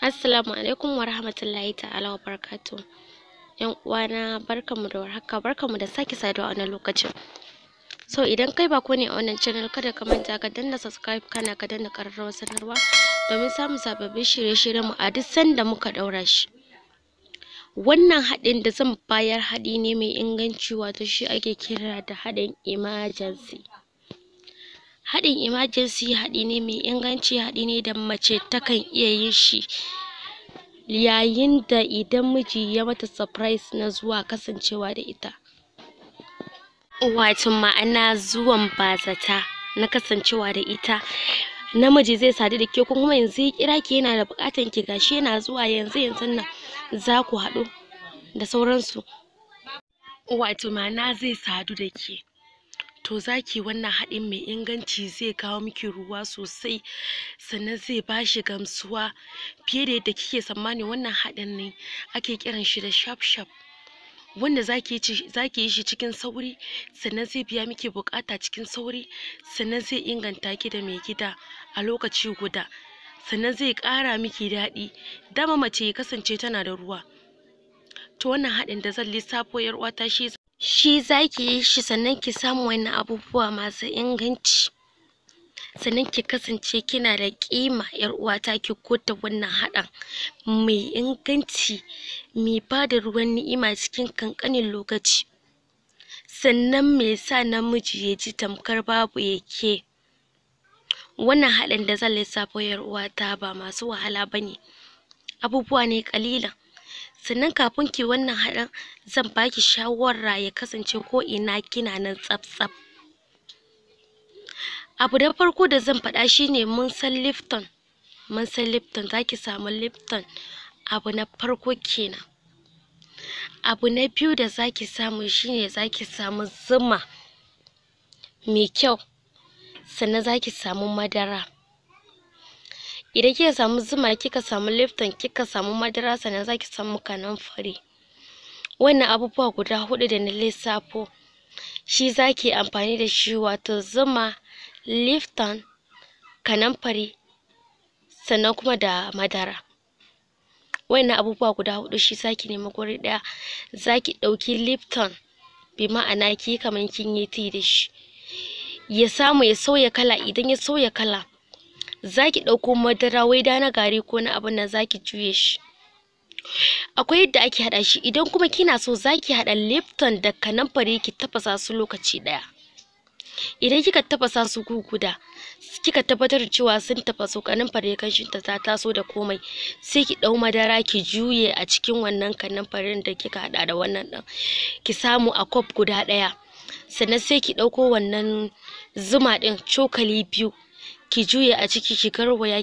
Assalamu alaikum wa rahmatullahi ta'ala wa barakatuh. Yan uwana barkanmu da warhaka, barkanmu da sake saduwa a wannan lokacin. So idan kai bako ne a wannan channel, kada ka manta ka danna subscribe kana ka danna ƙararrawar sanarwa domin samun sababbin shirye-shiryen mu a duk sanda muka daura shi. Wannan haɗin da zan bayar haɗi ne mai inganci, wato shi ake kira da haɗin emergency. Haɗin emergency haɗi ne mai inganci, haɗi ne da mace takan iya yin shi yayin da idan miji ya mata surprise na zuwa kasancewa da ita, wato ma'ana zuwan bazata na kasancewa da ita. Namiji zai sadu da ke, kuma yanzu ya kira ki yana da buƙatan ki, gashi yana zuwa yanzu nan za ku haɗu da sauransu, wato ma'ana zai sadu da ke. To zaki wannan haɗin mai inganci zai kawo miki ruwa sosai, sannan zai bashi gamsuwa fiye da yadda kike tsammani. Wannan haɗin ne ake kiran shi da sharp sharp, wanda zaki yi shi cikin sauri, sannan zai biya miki buƙata cikin sauri, sannan zai inganta ki da mai gida a lokaci guda, sannan zai ƙara miki daɗi. Dama mace ya kasance tana da ruwa. To wannan haɗin da zan lissafo yar uwata shi zaki yi shi, sannan ki samu wannan abubuwa masu inganci, sannan ki kasance kina da ƙima yar uwata. Ki gwada wannan haɗin mai inganci, mai bada ruwan ni'ima cikin ƙanƙanin lokaci, sannan mai sa namiji ya ji tamkar babu yake. Wannan haɗin da zan lissafo yar uwata ba masu wahala bane, abubuwa ne ƙalilan. Sannan kafin ki wannan haɗin zan baki shawara ya kasance ko ina kina nan tsaf tsaf. Abu da farko da zan faɗa shine mun san Lipton zaki samu Lipton, abu na farko kenan. Abu na biyu da zaki samu shine zaki samu zuma mai kyau, sannan zaki samu madara. Idan kika samu zuma, kika samu Lipton, kika samu madara, sannan zaki samu kanamfari. Wannan abubuwa guda huɗu da na lissafo shi zaki amfani da shi, wato zuma, Lipton, kanamfari, sannan kuma da madara. Wannan abubuwa guda huɗu shi zaki nemi guri ɗaya, zaki ɗauki Lipton, bi ma'ana ki kaman kin yi tea da shi, ya samu ya sauya kala. Idan ya sauya kala, zaki ɗauko madara, wai da na gari ko na abun nan, zaki juye shi. Akwai yadda ake haɗa shi. Idan kuma kina so zaki haɗa Lipton da kanamfari, ki tafasa su lokaci ɗaya. Idan kika tafasa su guda, kika tabbatar da cewa sun tafasu, kanamfari kanshin ta taso da komai, sai ki ɗau madara ki juye a cikin wannan kanamfarin da kika haɗa da wannan ɗin, ki samu a cup guda ɗaya. Sannan sai ki ɗauko wannan zuma ɗin cokali biyu, ki juye a ciki, ki garwaya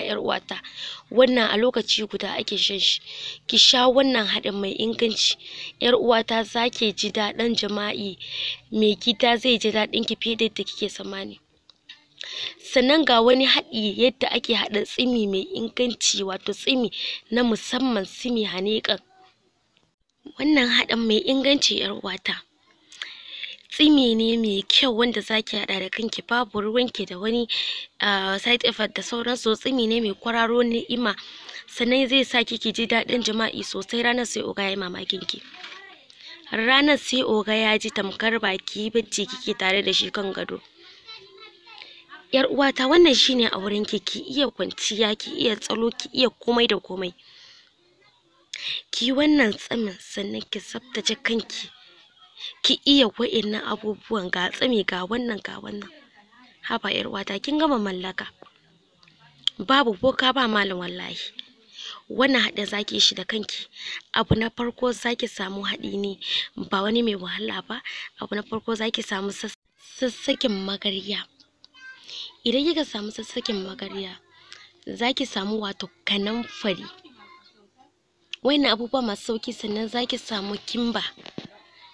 yar uwata. Wannan a lokaci guda ake shan shi. Ki sha wannan haɗin mai inganci yar uwata, zaki ji daɗin jima'i, mai gida zai ji daɗin ki fiye da yadda kike tsammani. Sannan ga wani haɗi yadda ake haɗa tsimi mai inganci, wato tsimi na musamman, tsimi haneƙan. Wannan haɗin mai inganci yar uwata, tsimi ne mai kyau wanda zaki haɗa da kanki, babu ruwanki da wani side effect da sauransu. Tsimi ne mai kwararo ni'ima, sannan zai sa ki ji daɗin jima'i sosai. Ranar sai oga ya yi mamakin ki, ranar sai oga ya ji tamkar baki bacci kike tare da shi kan gado. Yar uwata, wannan shine a wurin ki iya kwanciya, ki iya tsalo, ki iya komai da komai. Ki wannan tsamin, sannan ki tsaftace kanki, ki iya wa'innan abubuwan, ga tsami ga wannan. Haba yar uwata, kin gama mallaka, babu boka ba malam wallahi. Wannan haɗin zaki yi shi da kanki. Abu na farko zaki samu haɗi ne ba wani mai wahala ba. Abu na farko zaki samu sassaken magarya. Idan kika samu sassaken magarya, zaki samu wato kanamfari. Wannan abubuwa masu sauki. Sannan zaki samu kimba,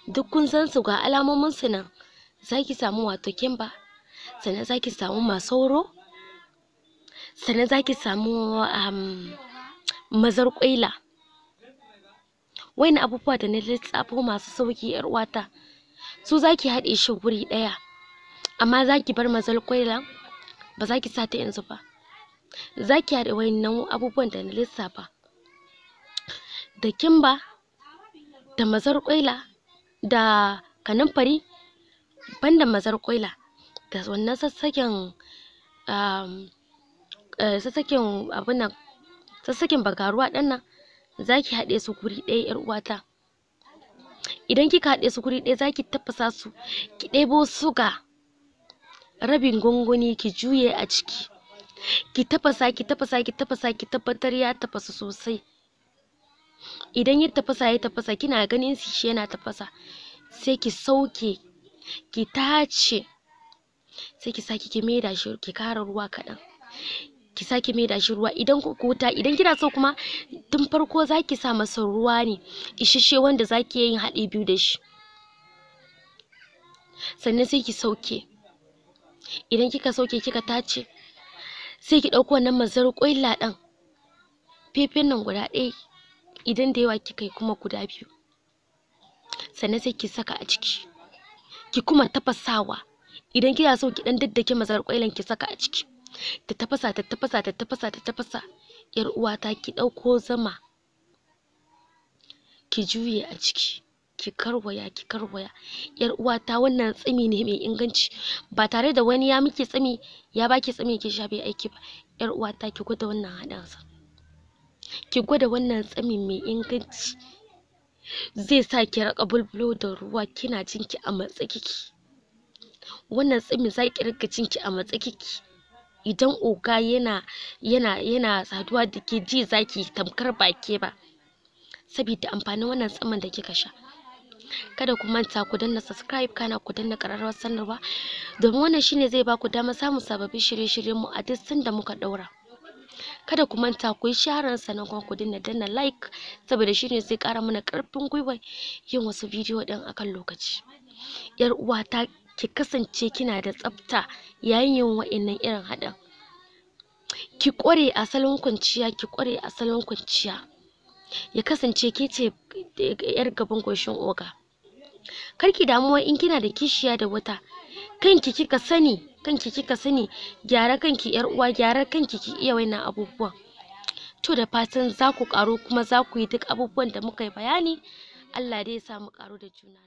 duk kun san su, ga alamomin su nan. Zaki samu wato kimba, sannan zaki samu masauro, sannan zaki samu mazar ƙwaila. Wannan abubuwa da na lissafo masu sauki yar uwata, su zaki haɗe shi guri ɗaya, amma zaki bar mazar ƙwaila, ba zaki sa ta yanzu ba. zaki haɗa wayannan abubuwan da na lissafa da kimba da mazarƙwaila da kanumfari, banda mazarƙwaila da wannan sassaken abun nan, sassaken bagaruwa ɗin nan, zaki haɗe su guri ɗaya 'yar uwata. Idan kika haɗe su guri ɗaya zaki tafasa su, ki ɗebo suga rabin gwangwani ki juye a ciki, ki tafasa ki tafasa ki tafasa ki tabbatar ya tafasa sosai. Idan ya tafasa kina ganin shi yana tafasa, sai ki sauke ki tace, sai ki sake ki maida shi, ki ƙara ruwa kaɗan, ki sake maida shi ruwa. Idan kina so kuma tun farko zaki sa masa ruwa ne isasshe wanda zaki yin haɗi biyu da shi, sannan sai ki sauke. Idan kika sauke kika tace, sai ki ɗauko wannan mazarƙwaila ɗin, fefen nan guda ɗaya, idan da yawa kika yi kuma guda biyu, sannan sai ki saka a ciki, ki kuma tafasawa. Idan kina so ki ɗan daddake mazarƙwailan ki saka a ciki, ta tafasa ta tafasa ta tafasa ta tafasa. 'Yar uwata ki ɗauko zuma ki juye a ciki, ki karwaya ki karwaya. 'Yar uwata wannan tsimi ne mai inganci, ba tare da wani ya miki tsimi ya baki tsimi ki sha bai aiki ba. 'Yar uwata ki gwada wannan haɗin, ki gwada wannan tsimi mai inganci, zai sa ki riƙa bulbulo da ruwa kina jin ki a matse kike. Wannan tsimi zaki riƙa jin ki a matse kike. Idan oga yana saduwa da ke, ji zaki tamkar ba ke ba, sabida amfanin wannan tsimin da kika sha. Kada ku manta ku danna subscribe, kana ku danna ƙararrawar sanarwa, domin wannan shine zai baku damar samun sababbin shirye-shiryen mu a duk sanda muka ɗaura. Kada ku manta ku yi sharing, sannan kuma ku danna like, saboda shine zai ƙara mana ƙarfin gwiwa yin wasu bidiyo ɗin akan lokaci. 'Yar uwata ki kasance kina da tsafta yayin yin wa'innan irin haɗin. Ki ƙware a salon kwanciya, ki ƙware a salon kwanciya, ya kasance ke ce 'yar gaban goshin oga. Kar ki damu wai in kina da kishiya da wata, kanki kika sani, gyara kanki 'yar uwa, gyara kanki ki iya wannan abubuwan. To da fatan za ku ƙaru kuma za ku yi duk abubuwan da muka yi bayani. Allah dai ya sa mu ƙaru da juna.